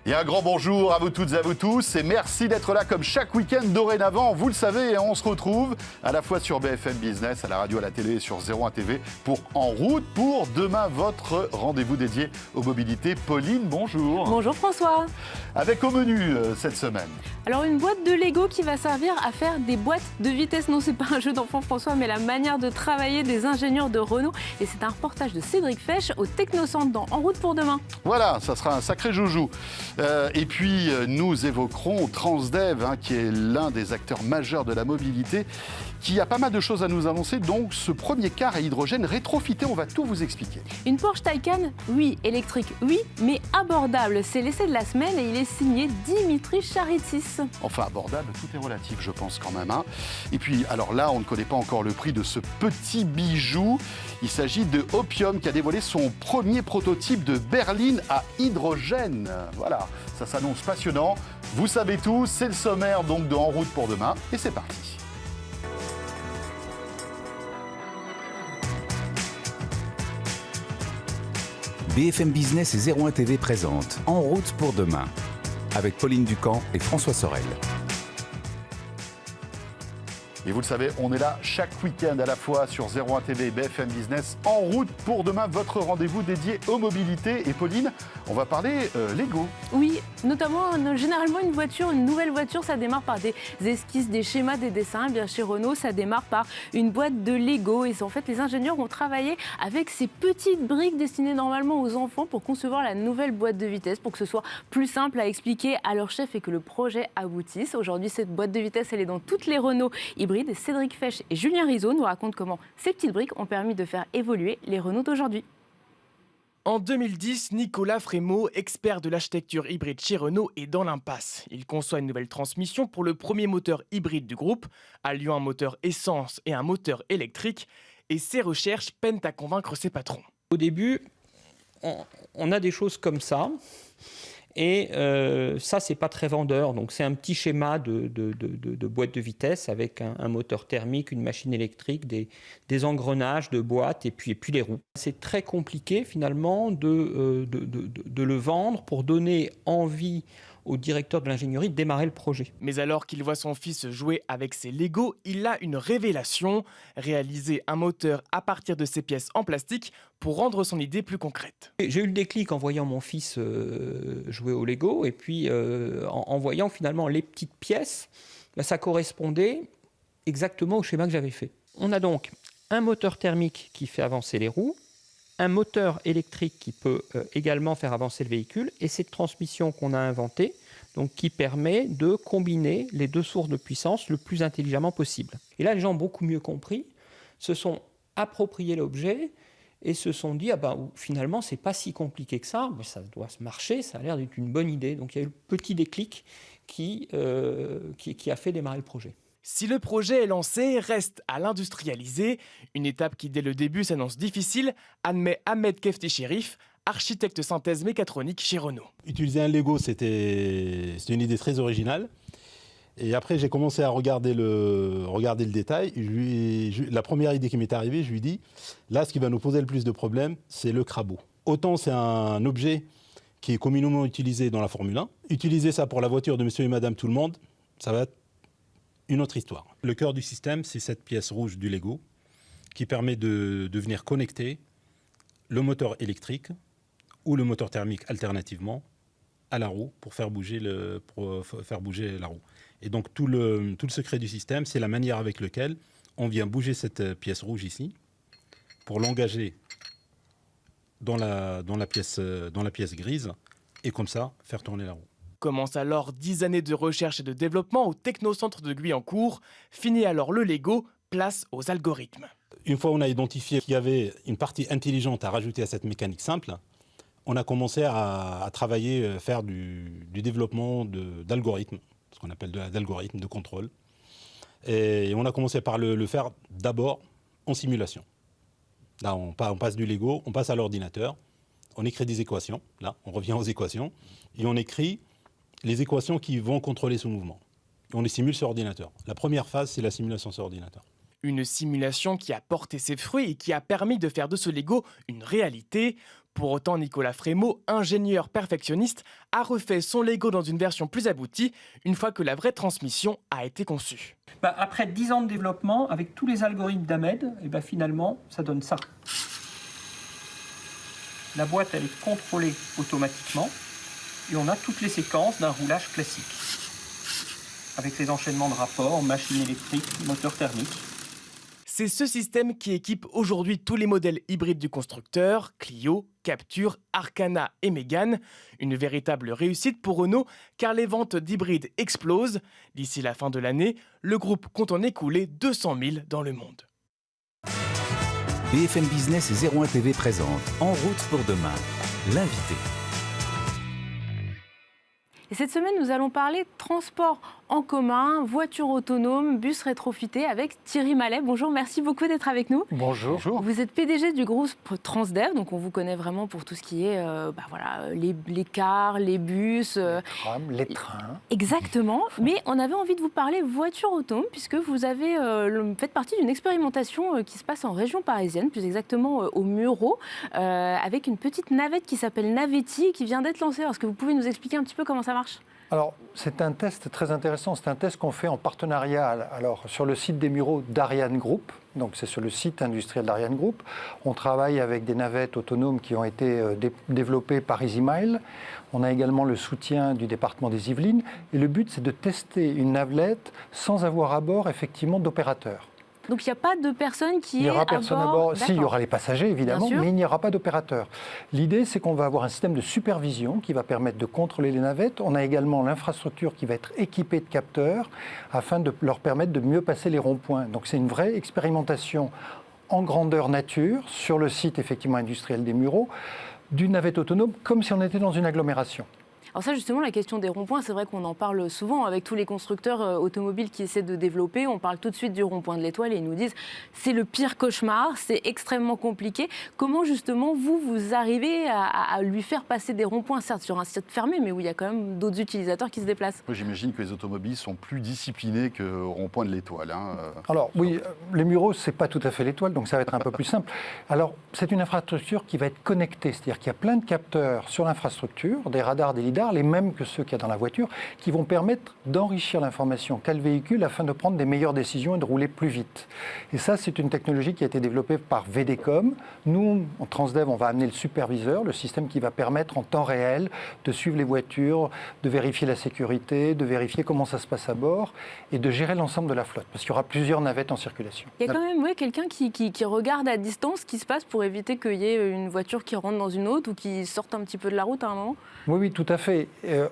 Et un grand bonjour à vous toutes et à vous tous et merci d'être là comme chaque week-end dorénavant. Vous le savez, on se retrouve à la fois sur BFM Business, à la radio, à la télé et sur 01 TV pour En route pour demain, votre rendez-vous dédié aux mobilités. Pauline, bonjour. Bonjour François. Avec au menu cette semaine. Alors une boîte de Lego qui va servir à faire des boîtes de vitesse. Non, c'est pas un jeu d'enfant François, mais la manière de travailler des ingénieurs de Renault. Et c'est un reportage de Cédric Fesch au Technocentre dans En route pour demain. Voilà, ça sera un sacré joujou. Et puis, nous évoquerons Transdev, qui est l'un des acteurs majeurs de la mobilité, qui a pas mal de choses à nous annoncer. Donc, ce premier car à hydrogène rétrofité, on va tout vous expliquer. Une Porsche Taycan, oui. Électrique, oui, mais abordable. C'est l'essai de la semaine et il est signé Dimitri Charitis. Enfin, abordable, tout est relatif, je pense quand même. Et puis, alors là, on ne connaît pas encore le prix de ce petit bijou. Il s'agit de Hopium qui a dévoilé son premier prototype de berline à hydrogène. Voilà, ça s'annonce passionnant. Vous savez tout, c'est le sommaire donc de En route pour demain. Et c'est parti. BFM Business et 01 TV présente En route pour demain avec Pauline Ducamp et François Sorel. Et vous le savez, on est là chaque week-end à la fois sur 01 TV et BFM Business. En route pour demain, votre rendez-vous dédié aux mobilités. Et Pauline, on va parler Lego. Oui, notamment, généralement, une nouvelle voiture, ça démarre par des esquisses, des schémas, des dessins. Eh bien, chez Renault, ça démarre par une boîte de Lego. Et en fait, les ingénieurs ont travaillé avec ces petites briques destinées normalement aux enfants pour concevoir la nouvelle boîte de vitesse, pour que ce soit plus simple à expliquer à leur chef et que le projet aboutisse. Aujourd'hui, cette boîte de vitesse, elle est dans toutes les Renault hybrides. Et Cédric Fesch et Julien Rizzo nous racontent comment ces petites briques ont permis de faire évoluer les Renault d'aujourd'hui. En 2010, Nicolas Frémaux, expert de l'architecture hybride chez Renault, est dans l'impasse. Il conçoit une nouvelle transmission pour le premier moteur hybride du groupe, alliant un moteur essence et un moteur électrique, et ses recherches peinent à convaincre ses patrons. Au début, on a des choses comme ça, et ça, c'est pas très vendeur. Donc, c'est un petit schéma de boîte de vitesse avec un moteur thermique, une machine électrique, des engrenages de boîte et puis les roues. C'est très compliqué, finalement, de le vendre pour donner envie au directeur de l'ingénierie de démarrer le projet. Mais alors qu'il voit son fils jouer avec ses Lego, il a une révélation, réaliser un moteur à partir de ces pièces en plastique pour rendre son idée plus concrète. J'ai eu le déclic en voyant mon fils jouer au Lego et puis en voyant finalement les petites pièces, ça correspondait exactement au schéma que j'avais fait. On a donc un moteur thermique qui fait avancer les roues, un moteur électrique qui peut également faire avancer le véhicule et cette transmission qu'on a inventée, donc qui permet de combiner les deux sources de puissance le plus intelligemment possible. Et là, les gens ont beaucoup mieux compris, se sont appropriés l'objet et se sont dit finalement, c'est pas si compliqué que ça, mais ça doit se marcher, ça a l'air d'être une bonne idée. Donc il y a eu le petit déclic qui a fait démarrer le projet. Si le projet est lancé, reste à l'industrialiser, une étape qui dès le début s'annonce difficile, admet Ahmed Kefti Cherif, architecte synthèse mécatronique chez Renault. Utiliser un Lego, c'était une idée très originale. Et après, j'ai commencé à regarder le détail. La première idée qui m'est arrivée, je lui dis, là, ce qui va nous poser le plus de problèmes, c'est le crabot. Autant c'est un objet qui est communément utilisé dans la Formule 1. Utiliser ça pour la voiture de monsieur et madame tout le monde, ça va être une autre histoire. Le cœur du système, c'est cette pièce rouge du Lego qui permet de venir connecter le moteur électrique ou le moteur thermique alternativement à la roue pour faire bouger la roue. Et donc tout le secret du système, c'est la manière avec laquelle on vient bouger cette pièce rouge ici pour l'engager dans la pièce grise et comme ça faire tourner la roue. Commence alors 10 années de recherche et de développement au Technocentre de Guyancourt. Finit alors le Lego, place aux algorithmes. Une fois on a identifié qu'il y avait une partie intelligente à rajouter à cette mécanique simple, on a commencé à travailler, faire du développement d'algorithmes, ce qu'on appelle d'algorithmes de contrôle. Et on a commencé par le faire d'abord en simulation. Là, on passe du Lego, on passe à l'ordinateur, on écrit des équations, là, on revient aux équations, et on écrit les équations qui vont contrôler ce mouvement. Et on les simule sur ordinateur. La première phase, c'est la simulation sur ordinateur. Une simulation qui a porté ses fruits et qui a permis de faire de ce Lego une réalité. Pour autant, Nicolas Frémaux, ingénieur perfectionniste, a refait son Lego dans une version plus aboutie une fois que la vraie transmission a été conçue. Après 10 ans de développement, avec tous les algorithmes d'Ahmed, finalement, ça donne ça. La boîte, elle est contrôlée automatiquement et on a toutes les séquences d'un roulage classique. Avec les enchaînements de rapports, machine électrique, moteur thermique. C'est ce système qui équipe aujourd'hui tous les modèles hybrides du constructeur, Clio, Captur, Arcana et Mégane. Une véritable réussite pour Renault car les ventes d'hybrides explosent. D'ici la fin de l'année, le groupe compte en écouler 200 000 dans le monde. BFM Business et 01 TV présente En route pour demain, l'invité. Et cette semaine, nous allons parler transport en commun, voitures autonomes, bus rétrofités avec Thierry Mallet. Bonjour, merci beaucoup d'être avec nous. Bonjour. Vous êtes PDG du groupe Transdev, donc on vous connaît vraiment pour tout ce qui est les cars, les bus. Les trams, les trains. Exactement, mais on avait envie de vous parler voitures autonomes puisque vous avez fait partie d'une expérimentation qui se passe en région parisienne, plus exactement au Mureau, avec une petite navette qui s'appelle Navetti et qui vient d'être lancée. Est-ce que vous pouvez nous expliquer un petit peu comment ça marche ? Alors, c'est un test très intéressant. C'est un test qu'on fait en partenariat sur le site des Mureaux d'Ariane Group. Donc, c'est sur le site industriel d'Ariane Group. On travaille avec des navettes autonomes qui ont été développées par EasyMile. On a également le soutien du département des Yvelines. Et le but, c'est de tester une navette sans avoir à bord, effectivement, d'opérateur. Donc, il n'y a pas de personne qui est à bord. Il n'y aura personne à bord. Si, il y aura les passagers, évidemment, mais il n'y aura pas d'opérateur. L'idée, c'est qu'on va avoir un système de supervision qui va permettre de contrôler les navettes. On a également l'infrastructure qui va être équipée de capteurs afin de leur permettre de mieux passer les ronds-points. Donc, c'est une vraie expérimentation en grandeur nature sur le site, effectivement, industriel des Mureaux, d'une navette autonome, comme si on était dans une agglomération. Alors ça, justement, la question des ronds-points, c'est vrai qu'on en parle souvent avec tous les constructeurs automobiles qui essaient de développer. On parle tout de suite du rond-point de l'Étoile et ils nous disent c'est le pire cauchemar, c'est extrêmement compliqué. Comment, justement, vous arrivez à lui faire passer des ronds-points, certes sur un site fermé, mais où il y a quand même d'autres utilisateurs qui se déplacent ? Moi, j'imagine que les automobiles sont plus disciplinés que au rond-point de l'Étoile. Alors oui, les Mureaux, ce n'est pas tout à fait l'Étoile, donc ça va être un peu plus simple. Alors, c'est une infrastructure qui va être connectée, c'est-à-dire qu'il y a plein de capteurs sur l'infrastructure, des radars, des lidars, les mêmes que ceux qu'il y a dans la voiture, qui vont permettre d'enrichir l'information qu'a le véhicule afin de prendre des meilleures décisions et de rouler plus vite. Et ça, c'est une technologie qui a été développée par VDCom. Nous, en Transdev, on va amener le superviseur, le système qui va permettre en temps réel de suivre les voitures, de vérifier la sécurité, de vérifier comment ça se passe à bord et de gérer l'ensemble de la flotte, parce qu'il y aura plusieurs navettes en circulation. Il y a quand même quelqu'un qui regarde à distance ce qui se passe pour éviter qu'il y ait une voiture qui rentre dans une autre ou qui sorte un petit peu de la route à un moment ? Oui, tout à fait.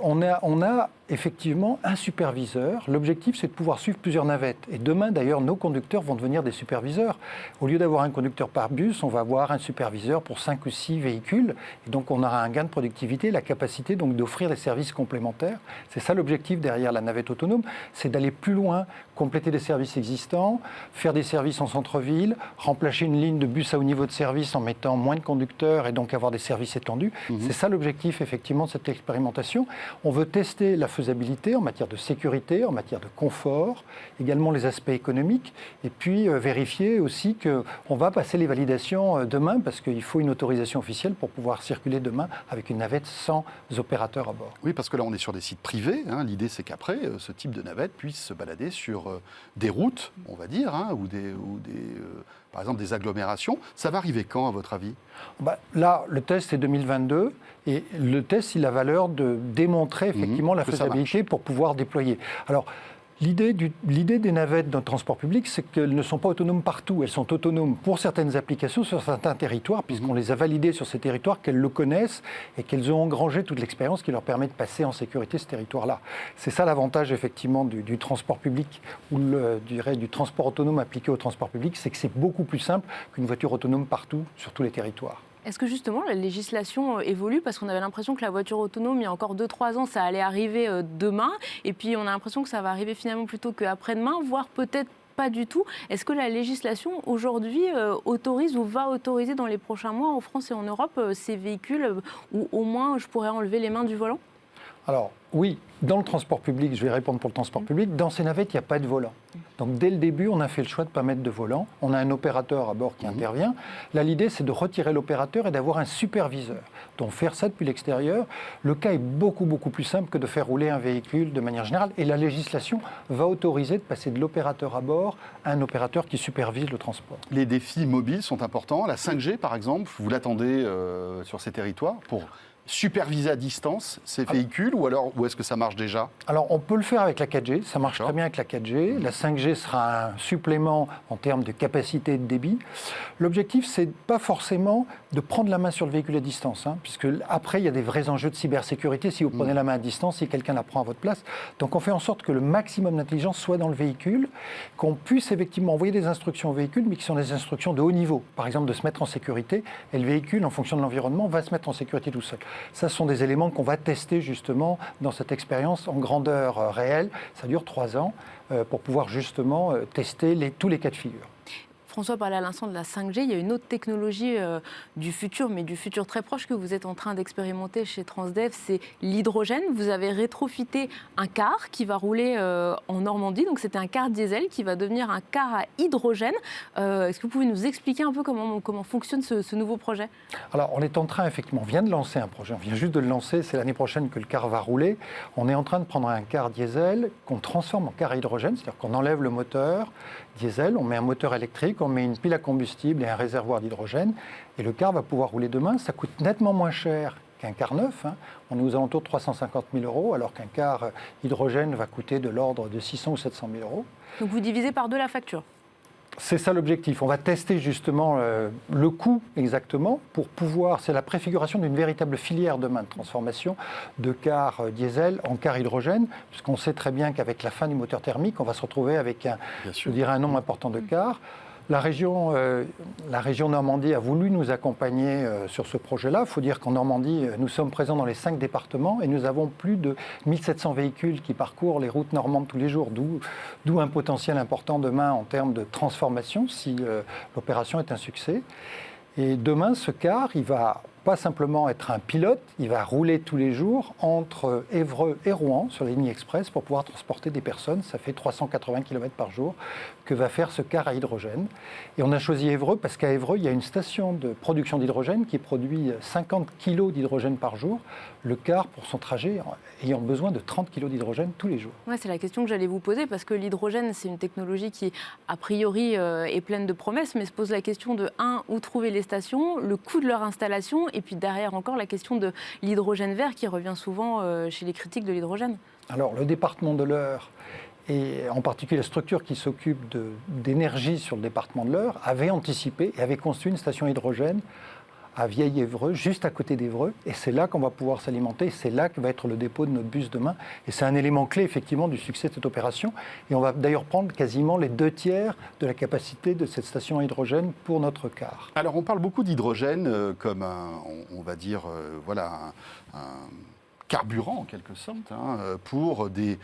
On a effectivement un superviseur. L'objectif, c'est de pouvoir suivre plusieurs navettes. Et demain, d'ailleurs, nos conducteurs vont devenir des superviseurs. Au lieu d'avoir un conducteur par bus, on va avoir un superviseur pour 5 ou 6 véhicules. Et donc, on aura un gain de productivité, la capacité donc d'offrir des services complémentaires. C'est ça l'objectif derrière la navette autonome, c'est d'aller plus loin, compléter des services existants, faire des services en centre-ville, remplacer une ligne de bus à haut niveau de service en mettant moins de conducteurs et donc avoir des services étendus. C'est ça l'objectif, effectivement, de cette expérimentation. On veut tester la faisabilité en matière de sécurité, en matière de confort, également les aspects économiques, et puis vérifier aussi qu'on va passer les validations demain, parce qu'il faut une autorisation officielle pour pouvoir circuler demain avec une navette sans opérateur à bord. Oui, parce que là, on est sur des sites privés. L'idée, c'est qu'après, ce type de navette puisse se balader sur des routes, on va dire, par exemple des agglomérations. Ça va arriver quand, à votre avis ? Là, le test est 2022 et le test, il a valeur de démontrer effectivement la faisabilité pour pouvoir déployer. Alors, l'idée des navettes dans le transport public, c'est qu'elles ne sont pas autonomes partout. Elles sont autonomes pour certaines applications sur certains territoires, puisqu'on les a validées sur ces territoires, qu'elles le connaissent et qu'elles ont engrangé toute l'expérience qui leur permet de passer en sécurité ce territoire-là. C'est ça l'avantage effectivement du transport public ou du transport autonome appliqué au transport public, c'est que c'est beaucoup plus simple qu'une voiture autonome partout sur tous les territoires. Est-ce que justement la législation évolue ? Parce qu'on avait l'impression que la voiture autonome, il y a encore 2-3 ans, ça allait arriver demain. Et puis on a l'impression que ça va arriver finalement plutôt qu'après-demain, voire peut-être pas du tout. Est-ce que la législation aujourd'hui autorise ou va autoriser dans les prochains mois en France et en Europe ces véhicules où au moins je pourrais enlever les mains du volant ? Alors oui, dans le transport public, je vais répondre pour le transport public, dans ces navettes, il n'y a pas de volant. Donc dès le début, on a fait le choix de ne pas mettre de volant. On a un opérateur à bord qui intervient. Là, l'idée, c'est de retirer l'opérateur et d'avoir un superviseur. Donc faire ça depuis l'extérieur, le cas est beaucoup, beaucoup plus simple que de faire rouler un véhicule de manière générale. Et la législation va autoriser de passer de l'opérateur à bord à un opérateur qui supervise le transport. Les défis mobiles sont importants. La 5G, par exemple, vous l'attendez sur ces territoires pour superviser à distance ces véhicules ou est-ce que ça marche déjà? Alors, on peut le faire avec la 4G, ça marche très bien avec la 4G. La 5G sera un supplément en termes de capacité et de débit. L'objectif, c'est pas forcément de prendre la main sur le véhicule à distance, puisque après, il y a des vrais enjeux de cybersécurité si vous prenez la main à distance, si quelqu'un la prend à votre place. Donc, on fait en sorte que le maximum d'intelligence soit dans le véhicule, qu'on puisse effectivement envoyer des instructions au véhicule, mais qui sont des instructions de haut niveau. Par exemple, de se mettre en sécurité, et le véhicule, en fonction de l'environnement, va se mettre en sécurité tout seul. Ça, ce sont des éléments qu'on va tester justement dans cette expérience en grandeur réelle. Ça dure 3 ans pour pouvoir justement tester tous les cas de figure. François parlait à l'instant de la 5G. Il y a une autre technologie du futur, mais du futur très proche que vous êtes en train d'expérimenter chez Transdev, c'est l'hydrogène. Vous avez rétrofité un car qui va rouler en Normandie. Donc c'était un car diesel qui va devenir un car à hydrogène. Est-ce que vous pouvez nous expliquer un peu comment fonctionne ce nouveau projet? Alors on est en train, effectivement, on vient de lancer un projet. On vient juste de le lancer. C'est l'année prochaine que le car va rouler. On est en train de prendre un car diesel qu'on transforme en car à hydrogène. C'est-à-dire qu'on enlève le moteur diesel, on met un moteur électrique, on met une pile à combustible et un réservoir d'hydrogène. Et le car va pouvoir rouler demain. Ça coûte nettement moins cher qu'un car neuf. On est aux alentours de 350 000 €, alors qu'un car hydrogène va coûter de l'ordre de 600 ou 700 000 €. Donc vous divisez par 2 la facture? C'est ça l'objectif. On va tester justement le coût exactement pour pouvoir... C'est la préfiguration d'une véritable filière demain de transformation de cars diesel en cars hydrogène, puisqu'on sait très bien qu'avec la fin du moteur thermique, on va se retrouver avec un nombre important de cars. La région Normandie a voulu nous accompagner sur ce projet-là. Il faut dire qu'en Normandie, nous sommes présents dans les 5 départements et nous avons plus de 1700 véhicules qui parcourent les routes normandes tous les jours, d'où un potentiel important demain en termes de transformation si l'opération est un succès. Et demain, ce car, il va pas simplement être un pilote, il va rouler tous les jours entre Évreux et Rouen sur la ligne express pour pouvoir transporter des personnes. Ça fait 380 km par jour que va faire ce car à hydrogène. Et on a choisi Évreux parce qu'à Évreux, il y a une station de production d'hydrogène qui produit 50 kg d'hydrogène par jour. Le car, pour son trajet, ayant besoin de 30 kg d'hydrogène tous les jours. Ouais, c'est la question que j'allais vous poser parce que l'hydrogène, c'est une technologie qui, a priori, est pleine de promesses, mais se pose la question de, où trouver les stations, le coût de leur installation, et puis derrière encore la question de l'hydrogène vert qui revient souvent chez les critiques de l'hydrogène. Alors, le département de l'Eure, et en particulier la structure qui s'occupe d'énergie sur le département de l'Eure, avait anticipé et avait construit une station hydrogène à Vieil-Évreux, juste à côté d'Évreux. Et c'est là qu'on va pouvoir s'alimenter. C'est là que va être le dépôt de notre bus demain. Et c'est un élément clé, effectivement, du succès de cette opération. Et on va d'ailleurs prendre quasiment les 2/3 de la capacité de cette station à hydrogène pour notre car. Alors, on parle beaucoup d'hydrogène comme on va dire, un carburant en quelque sorte pour des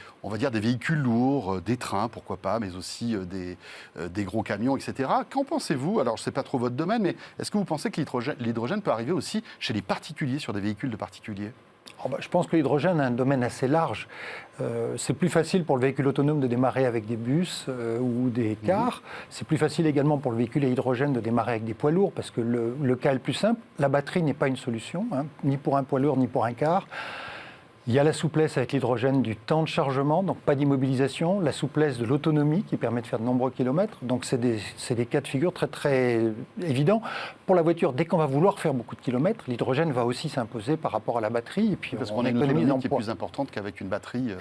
véhicules lourds, des trains pourquoi pas, mais aussi des gros camions, etc. Qu'en pensez-vous? Alors je ne sais pas trop votre domaine, mais est-ce que vous pensez que l'hydrogène peut arriver aussi chez les particuliers, sur des véhicules de particuliers? Je pense que l'hydrogène a un domaine assez large. C'est plus facile pour le véhicule autonome de démarrer avec des bus ou des cars. C'est plus facile également pour le véhicule à hydrogène de démarrer avec des poids lourds parce que le cas est le plus simple. La batterie n'est pas une solution, ni pour un poids lourd ni pour un car. Il y a la souplesse avec l'hydrogène du temps de chargement, donc pas d'immobilisation, la souplesse de l'autonomie qui permet de faire de nombreux kilomètres. Donc c'est des cas de figure très très évidents. Pour la voiture, dès qu'on va vouloir faire beaucoup de kilomètres, l'hydrogène va aussi s'imposer par rapport à la batterie. Et puis parce qu'on a une autonomie qui est plus importante qu'avec une batterie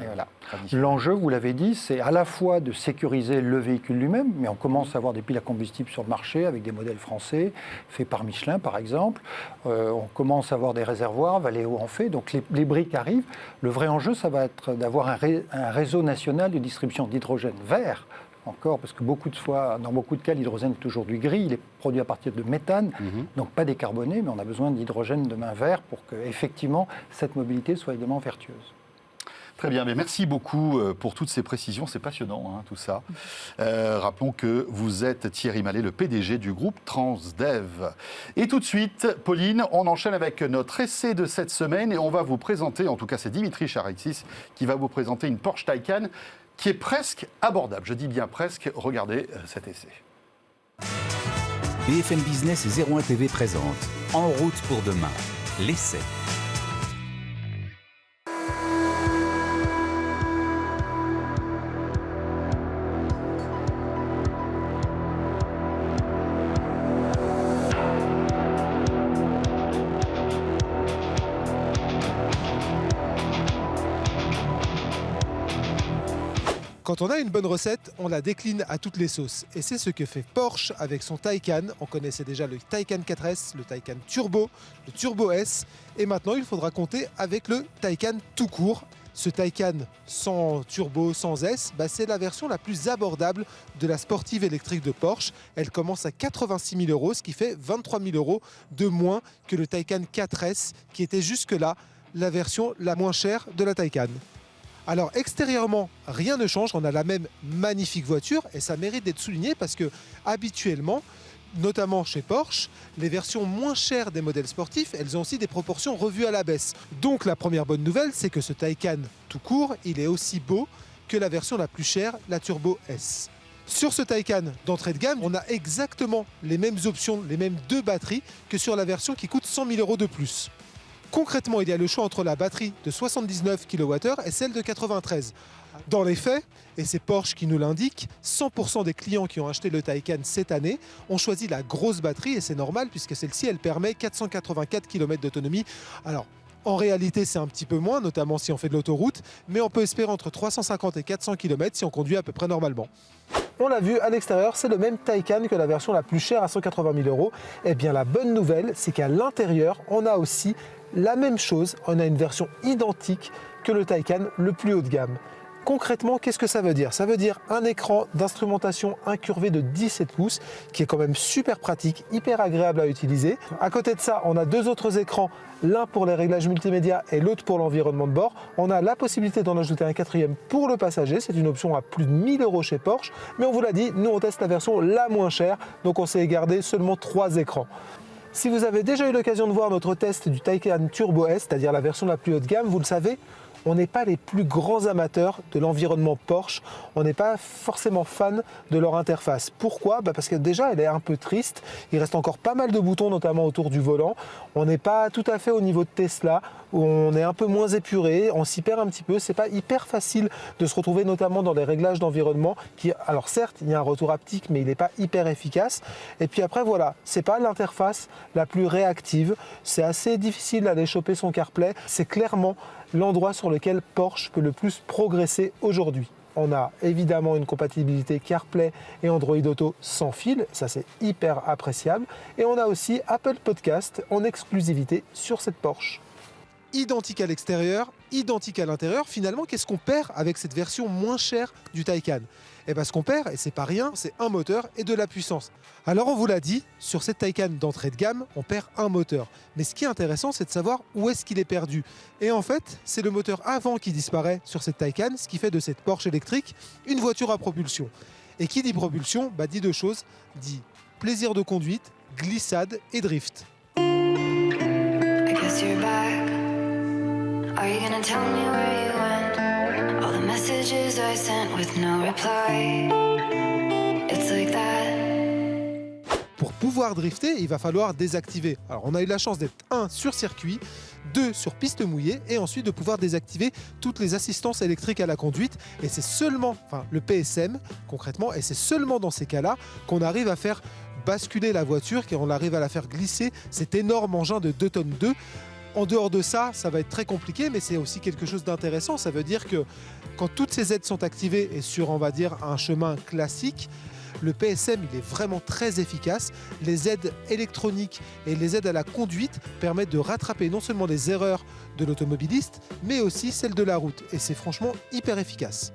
traditionnelle. L'enjeu, vous l'avez dit, c'est à la fois de sécuriser le véhicule lui-même, mais on commence à avoir des piles à combustible sur le marché avec des modèles français, faits par Michelin par exemple. On commence à avoir des réservoirs, Valeo en fait, donc les briques arrivent. Le vrai enjeu, ça va être d'avoir un réseau national de distribution d'hydrogène vert, encore, parce que dans beaucoup de cas, l'hydrogène est aujourd'hui gris, il est produit à partir de méthane, donc pas décarboné, mais on a besoin d'hydrogène demain vert pour que, effectivement, cette mobilité soit également vertueuse. Très bien, mais merci beaucoup pour toutes ces précisions, c'est passionnant tout ça. Rappelons que vous êtes Thierry Mallet, le PDG du groupe Transdev. Et tout de suite, Pauline, on enchaîne avec notre essai de cette semaine et on va vous présenter, en tout cas c'est Dimitri Charixis qui va vous présenter une Porsche Taycan qui est presque abordable. Je dis bien presque, regardez cet essai. BFM Business et 01 TV présente En route pour demain, l'essai. Quand on a une bonne recette, on la décline à toutes les sauces. Et c'est ce que fait Porsche avec son Taycan. On connaissait déjà le Taycan 4S, le Taycan Turbo, le Turbo S. Et maintenant, il faudra compter avec le Taycan tout court. Ce Taycan sans turbo, sans S, c'est la version la plus abordable de la sportive électrique de Porsche. Elle commence à 86 000 €, ce qui fait 23 000 € de moins que le Taycan 4S, qui était jusque-là la version la moins chère de la Taycan. Alors extérieurement, rien ne change, on a la même magnifique voiture et ça mérite d'être souligné parce que habituellement, notamment chez Porsche, les versions moins chères des modèles sportifs, elles ont aussi des proportions revues à la baisse. Donc la première bonne nouvelle, c'est que ce Taycan tout court, il est aussi beau que la version la plus chère, la Turbo S. Sur ce Taycan d'entrée de gamme, on a exactement les mêmes options, les mêmes deux batteries que sur la version qui coûte 100 000 € de plus. Concrètement, il y a le choix entre la batterie de 79 kWh et celle de 93. Dans les faits, et c'est Porsche qui nous l'indique, 100% des clients qui ont acheté le Taycan cette année ont choisi la grosse batterie et c'est normal puisque celle-ci, elle permet 484 km d'autonomie. Alors, en réalité, c'est un petit peu moins, notamment si on fait de l'autoroute, mais on peut espérer entre 350 et 400 km si on conduit à peu près normalement. On l'a vu à l'extérieur, c'est le même Taycan que la version la plus chère à 180 000 €. Eh bien, la bonne nouvelle, c'est qu'à l'intérieur, on a aussi la même chose. On a une version identique que le Taycan le plus haut de gamme. Concrètement, qu'est-ce que ça veut dire? Ça veut dire un écran d'instrumentation incurvé de 17 pouces qui est quand même super pratique, hyper agréable à utiliser. À côté de ça, on a deux autres écrans, l'un pour les réglages multimédia et l'autre pour l'environnement de bord. On a la possibilité d'en ajouter un quatrième pour le passager. C'est une option à plus de 1 000 € chez Porsche. Mais on vous l'a dit, nous on teste la version la moins chère, donc on s'est gardé seulement 3 écrans. Si vous avez déjà eu l'occasion de voir notre test du Taycan Turbo S, c'est-à-dire la version la plus haut de gamme, vous le savez, on n'est pas les plus grands amateurs de l'environnement Porsche, on n'est pas forcément fan de leur interface. Pourquoi? Parce que déjà elle est un peu triste, il reste encore pas mal de boutons notamment autour du volant, on n'est pas tout à fait au niveau de Tesla, où on est un peu moins épuré, on s'y perd un petit peu, c'est pas hyper facile de se retrouver notamment dans les réglages d'environnement qui, alors certes il y a un retour haptique mais il n'est pas hyper efficace, et puis après voilà, c'est pas l'interface la plus réactive, c'est assez difficile d'aller choper son CarPlay, c'est clairement l'endroit sur lequel Porsche peut le plus progresser aujourd'hui. On a évidemment une compatibilité CarPlay et Android Auto sans fil, ça c'est hyper appréciable. Et on a aussi Apple Podcast en exclusivité sur cette Porsche. Identique à l'extérieur, identique à l'intérieur, finalement qu'est-ce qu'on perd avec cette version moins chère du Taycan? Eh bien ce qu'on perd, et c'est pas rien, c'est un moteur et de la puissance. Alors on vous l'a dit, sur cette Taycan d'entrée de gamme, on perd un moteur. Mais ce qui est intéressant, c'est de savoir où est-ce qu'il est perdu. Et en fait, c'est le moteur avant qui disparaît sur cette Taycan, ce qui fait de cette Porsche électrique une voiture à propulsion. Et qui dit propulsion, dit deux choses, dit plaisir de conduite, glissade et drift. Are you gonna tell me where you went? All the messages I sent with no reply. It's like that. Pour pouvoir drifter, il va falloir désactiver. Alors on a eu la chance d'être 1 sur circuit, 2 sur piste mouillée et ensuite de pouvoir désactiver toutes les assistances électriques à la conduite. Et c'est seulement, le PSM concrètement, et c'est seulement dans ces cas-là qu'on arrive à faire basculer la voiture, qu'on arrive à la faire glisser cet énorme engin de 2 tonnes 2. En dehors de ça, ça va être très compliqué, mais c'est aussi quelque chose d'intéressant. Ça veut dire que quand toutes ces aides sont activées et sur, on va dire, un chemin classique, le PSM, il est vraiment très efficace. Les aides électroniques et les aides à la conduite permettent de rattraper non seulement les erreurs de l'automobiliste, mais aussi celles de la route. Et c'est franchement hyper efficace.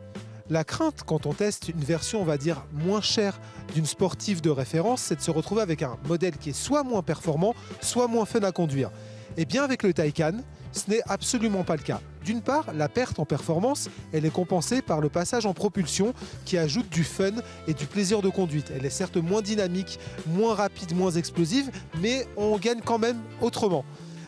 La crainte quand on teste une version, on va dire, moins chère d'une sportive de référence, c'est de se retrouver avec un modèle qui est soit moins performant, soit moins fun à conduire. Et bien avec le Taycan, ce n'est absolument pas le cas. D'une part, la perte en performance, elle est compensée par le passage en propulsion qui ajoute du fun et du plaisir de conduite. Elle est certes moins dynamique, moins rapide, moins explosive, mais on gagne quand même autrement.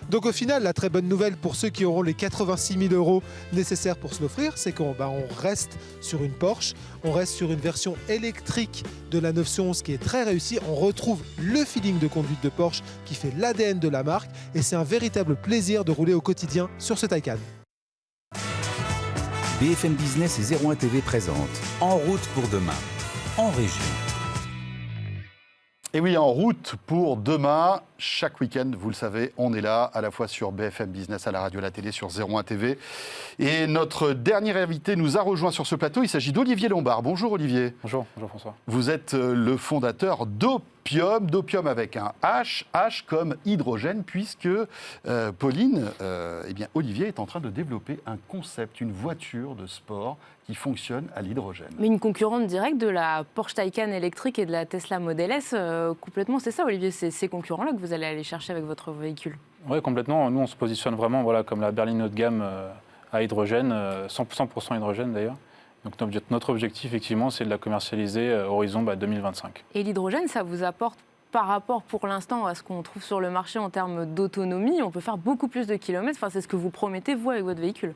Donc au final, la très bonne nouvelle pour ceux qui auront les 86 000 € nécessaires pour se l'offrir, c'est qu'on reste sur une Porsche, on reste sur une version électrique de la 911 qui est très réussie. On retrouve le feeling de conduite de Porsche qui fait l'ADN de la marque et c'est un véritable plaisir de rouler au quotidien sur ce Taycan. BFM Business et 01 TV présente En route pour demain, en région. Et oui, en route pour demain, chaque week-end, vous le savez, on est là, à la fois sur BFM Business, à la radio, à la télé, sur 01 TV. Et notre dernier invité nous a rejoint sur ce plateau, il s'agit d'Olivier Lombard. Bonjour Olivier. Bonjour François. Vous êtes le fondateur d'Opium avec un H comme hydrogène, puisque Pauline, Olivier est en train de développer un concept, une voiture de sport qui fonctionne à l'hydrogène. Mais une concurrente directe de la Porsche Taycan électrique et de la Tesla Model S, complètement, c'est ça Olivier, c'est ces concurrents-là que vous allez aller chercher avec votre véhicule? Oui, complètement. Nous, on se positionne vraiment comme la berline haut de gamme à hydrogène, 100% hydrogène d'ailleurs. Donc notre objectif, effectivement, c'est de la commercialiser horizon 2025. Et l'hydrogène, ça vous apporte, par rapport pour l'instant à ce qu'on trouve sur le marché en termes d'autonomie, on peut faire beaucoup plus de kilomètres. Enfin, c'est ce que vous promettez, vous, avec votre véhicule.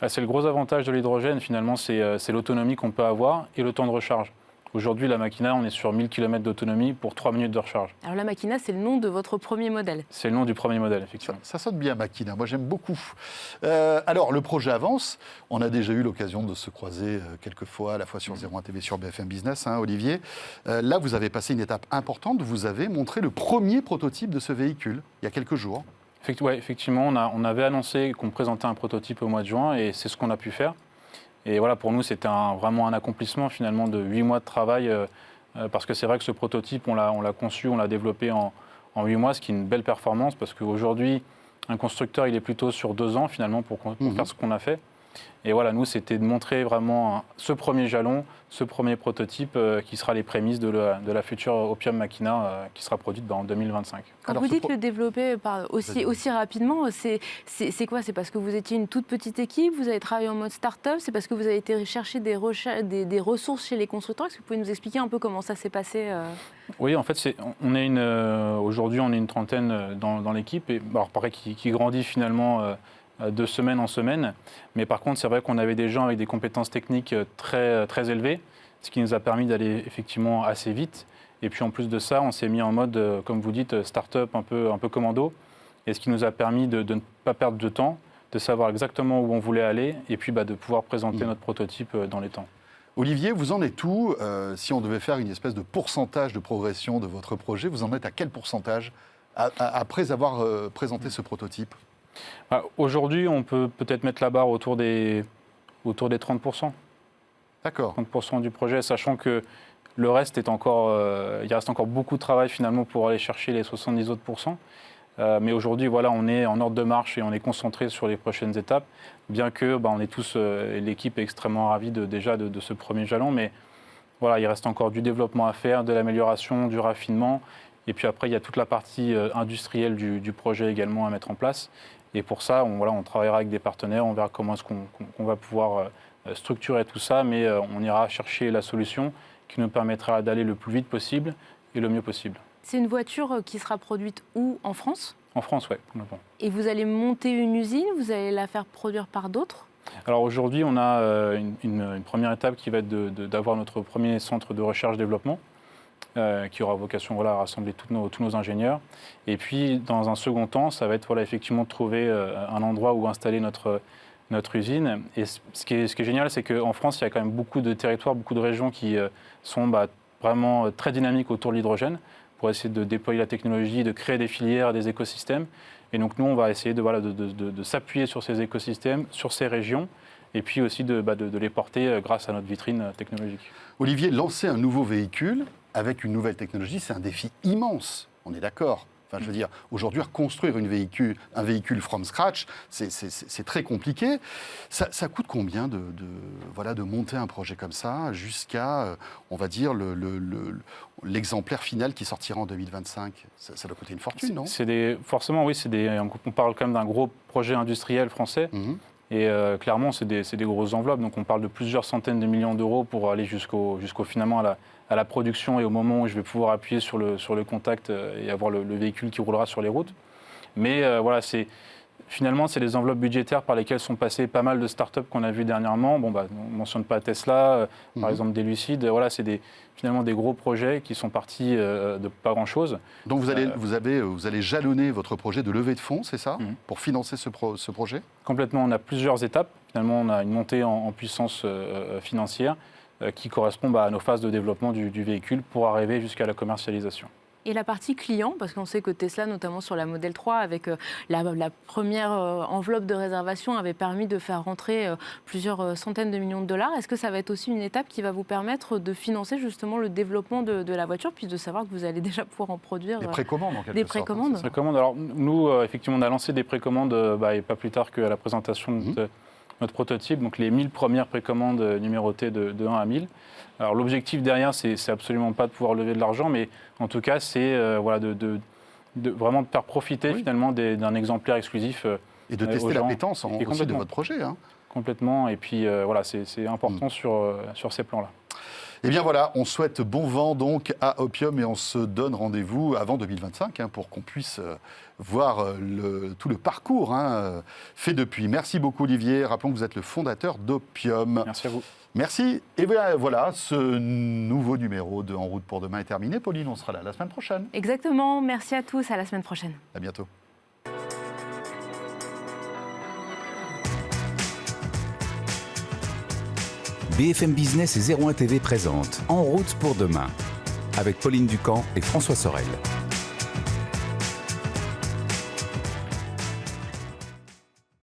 C'est le gros avantage de l'hydrogène, finalement, c'est l'autonomie qu'on peut avoir et le temps de recharge. Aujourd'hui, la Machina, on est sur 1000 km d'autonomie pour 3 minutes de recharge. Alors la Machina, c'est le nom de votre premier modèle. C'est le nom du premier modèle, effectivement. Ça sonne bien, Machina, moi j'aime beaucoup. Alors, le projet avance. On a déjà eu l'occasion de se croiser quelques fois, à la fois sur 01 TV, sur BFM Business, Olivier. Là, vous avez passé une étape importante. Vous avez montré le premier prototype de ce véhicule, il y a quelques jours. Ouais, effectivement, on avait annoncé qu'on présentait un prototype au mois de juin et c'est ce qu'on a pu faire. Et voilà, pour nous, c'était vraiment un accomplissement finalement de 8 mois de travail parce que c'est vrai que ce prototype, on l'a conçu, on l'a développé en 8 mois, ce qui est une belle performance parce qu'aujourd'hui, un constructeur, il est plutôt sur 2 ans finalement pour faire ce qu'on a fait. Et voilà, nous, c'était de montrer vraiment ce premier jalon, ce premier prototype qui sera les prémices de la future Opium Machina qui sera produite en 2025. Quand vous dites le développer aussi rapidement, c'est quoi? C'est parce que vous étiez une toute petite équipe, vous avez travaillé en mode start-up, c'est parce que vous avez été chercher des ressources chez les constructeurs? Est-ce que vous pouvez nous expliquer un peu comment ça s'est passé? Oui, en fait, aujourd'hui, on est une trentaine dans l'équipe, et alors, pareil, qui grandit finalement de semaine en semaine. Mais par contre, c'est vrai qu'on avait des gens avec des compétences techniques très, très élevées, ce qui nous a permis d'aller effectivement assez vite. Et puis en plus de ça, on s'est mis en mode, comme vous dites, start-up un peu commando. Et ce qui nous a permis de ne pas perdre de temps, de savoir exactement où on voulait aller et puis de pouvoir présenter notre prototype dans les temps. Olivier, vous en êtes où si on devait faire une espèce de pourcentage de progression de votre projet, vous en êtes à quel pourcentage après avoir présenté ce prototype? Aujourd'hui, on peut peut-être mettre la barre autour des 30%. D'accord. 30% du projet, sachant que le reste est encore, il reste encore beaucoup de travail finalement pour aller chercher les 70 autres %. Mais aujourd'hui, voilà, on est en ordre de marche et on est concentré sur les prochaines étapes, bien que on est tous, l'équipe est extrêmement ravie déjà de ce premier jalon. Mais voilà, il reste encore du développement à faire, de l'amélioration, du raffinement. Et puis après, il y a toute la partie industrielle du projet également à mettre en place. Et pour ça, on travaillera avec des partenaires, on verra comment est-ce qu'on va pouvoir structurer tout ça, mais on ira chercher la solution qui nous permettra d'aller le plus vite possible et le mieux possible. C'est une voiture qui sera produite où? En France? En France, oui. Et vous allez monter une usine, vous allez la faire produire par d'autres? Alors aujourd'hui, on a une première étape qui va être d'avoir notre premier centre de recherche-développement. Qui aura vocation à rassembler tous nos ingénieurs. Et puis, dans un second temps, ça va être effectivement de trouver un endroit où installer notre usine. Et ce qui est génial, c'est qu'en France, il y a quand même beaucoup de territoires, beaucoup de régions qui sont vraiment très dynamiques autour de l'hydrogène pour essayer de déployer la technologie, de créer des filières, des écosystèmes. Et donc, nous, on va essayer de s'appuyer sur ces écosystèmes, sur ces régions, et puis aussi de les porter grâce à notre vitrine technologique. Olivier, lancer un nouveau véhicule avec une nouvelle technologie, c'est un défi immense, on est d'accord. Enfin, je veux dire, aujourd'hui, reconstruire un véhicule from scratch, c'est très compliqué. Ça coûte combien de monter un projet comme ça jusqu'à, on va dire, l'exemplaire final qui sortira en 2025 ? Ça doit coûter une fortune, non ? Forcément, oui. On parle quand même d'un gros projet industriel français. Et clairement, c'est des grosses enveloppes. Donc on parle de plusieurs centaines de millions d'euros pour aller jusqu'au finalement à la production et au moment où je vais pouvoir appuyer sur le contact et avoir le véhicule qui roulera sur les routes. Mais voilà, finalement, c'est des enveloppes budgétaires par lesquelles sont passées pas mal de startups qu'on a vues dernièrement. Bon, on ne mentionne pas Tesla, par exemple des Lucid. Voilà, c'est finalement des gros projets qui sont partis de pas grand-chose. Donc vous allez jalonner votre projet de levée de fonds, c'est ça, pour financer ce projet? Complètement, on a plusieurs étapes. Finalement, on a une montée en puissance financière qui correspond à nos phases de développement du véhicule pour arriver jusqu'à la commercialisation. Et la partie client, parce qu'on sait que Tesla, notamment sur la Model 3, avec la première enveloppe de réservation, avait permis de faire rentrer plusieurs centaines de millions de dollars. Est-ce que ça va être aussi une étape qui va vous permettre de financer justement le développement de la voiture, puis de savoir que vous allez déjà pouvoir en produire des précommandes en quelque des sorte. précommandes. Alors nous, effectivement, on a lancé des précommandes et pas plus tard qu'à la présentation de notre prototype, donc les 1000 premières précommandes numérotées de 1 à 1000. Alors l'objectif derrière, c'est absolument pas de pouvoir lever de l'argent, mais en tout cas, c'est vraiment de faire profiter finalement d'un exemplaire exclusif. Et de tester l'appétence aussi de votre projet. Complètement, et puis c'est important sur ces plans-là. Eh bien voilà, on souhaite bon vent donc à Opium et on se donne rendez-vous avant 2025 pour qu'on puisse voir tout le parcours fait depuis. Merci beaucoup Olivier, rappelons que vous êtes le fondateur d'Opium. Merci à vous. Merci, et voilà, ce nouveau numéro de En route pour demain est terminé. Pauline, on sera là la semaine prochaine. Exactement, merci à tous, à la semaine prochaine. À bientôt. BFM Business et 01 TV présente En route pour demain avec Pauline Ducamp et François Sorel.